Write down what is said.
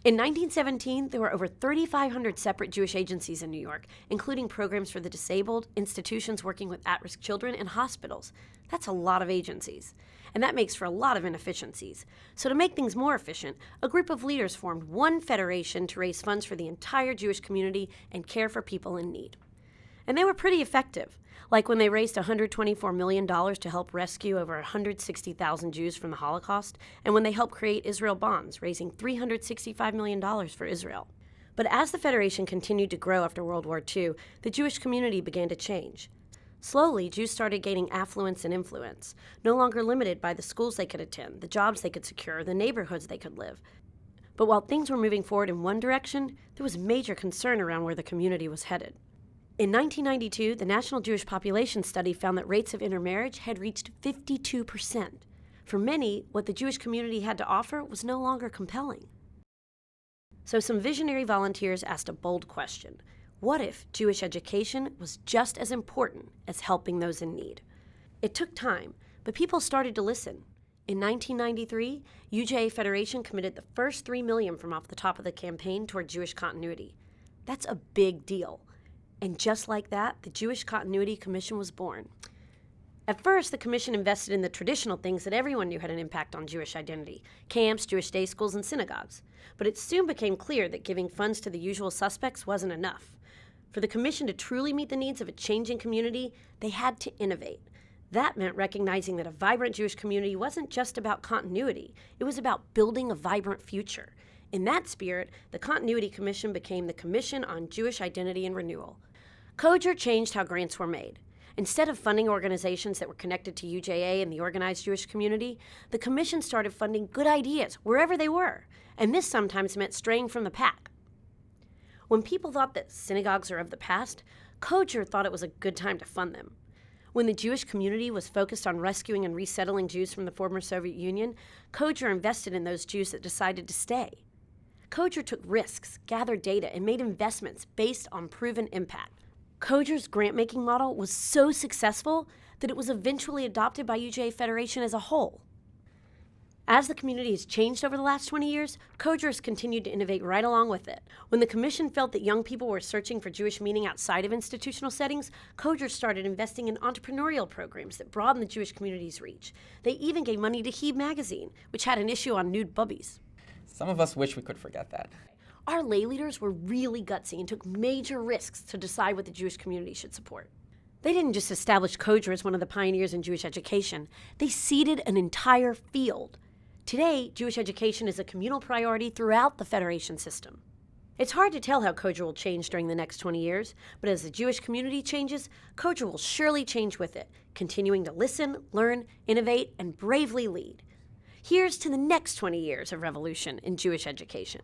In 1917, there were over 3,500 separate Jewish agencies in New York, including programs for the disabled, institutions working with at-risk children, and hospitals. That's a lot of agencies. And that makes for a lot of inefficiencies. So to make things more efficient, a group of leaders formed one federation to raise funds for the entire Jewish community and care for people in need. And they were pretty effective, like when they raised $124 million to help rescue over 160,000 Jews from the Holocaust, and when they helped create Israel Bonds, raising $365 million for Israel. But as the Federation continued to grow after World War II, the Jewish community began to change. Slowly, Jews started gaining affluence and influence, no longer limited by the schools they could attend, the jobs they could secure, the neighborhoods they could live. But while things were moving forward in one direction, there was major concern around where the community was headed. In 1992, the National Jewish Population Study found that rates of intermarriage had reached 52%. For many, what the Jewish community had to offer was no longer compelling. So some visionary volunteers asked a bold question. What if Jewish education was just as important as helping those in need? It took time, but people started to listen. In 1993, UJA Federation committed the first $3 million from off the top of the campaign toward Jewish continuity. That's a big deal. And just like that, the Jewish Continuity Commission was born. At first, the commission invested in the traditional things that everyone knew had an impact on Jewish identity: camps, Jewish day schools, and synagogues. But it soon became clear that giving funds to the usual suspects wasn't enough. For the commission to truly meet the needs of a changing community, they had to innovate. That meant recognizing that a vibrant Jewish community wasn't just about continuity, it was about building a vibrant future. In that spirit, the Continuity Commission became the Commission on Jewish Identity and Renewal. COJIR changed how grants were made. Instead of funding organizations that were connected to UJA and the organized Jewish community, the commission started funding good ideas wherever they were, and this sometimes meant straying from the pack. When people thought that synagogues are of the past, COJIR thought it was a good time to fund them. When the Jewish community was focused on rescuing and resettling Jews from the former Soviet Union, COJIR invested in those Jews that decided to stay. COJIR took risks, gathered data, and made investments based on proven impact. COJIR's grant-making model was so successful that it was eventually adopted by UJA Federation as a whole. As the community has changed over the last 20 years, COJIR has continued to innovate right along with it. When the commission felt that young people were searching for Jewish meaning outside of institutional settings, COJIR started investing in entrepreneurial programs that broadened the Jewish community's reach. They even gave money to Heeb magazine, which had an issue on nude bubbies. Some of us wish we could forget that. Our lay leaders were really gutsy and took major risks to decide what the Jewish community should support. They didn't just establish COJIR as one of the pioneers in Jewish education, they seeded an entire field. Today, Jewish education is a communal priority throughout the Federation system. It's hard to tell how COJIR will change during the next 20 years, but as the Jewish community changes, COJIR will surely change with it, continuing to listen, learn, innovate, and bravely lead. Here's to the next 20 years of revolution in Jewish education.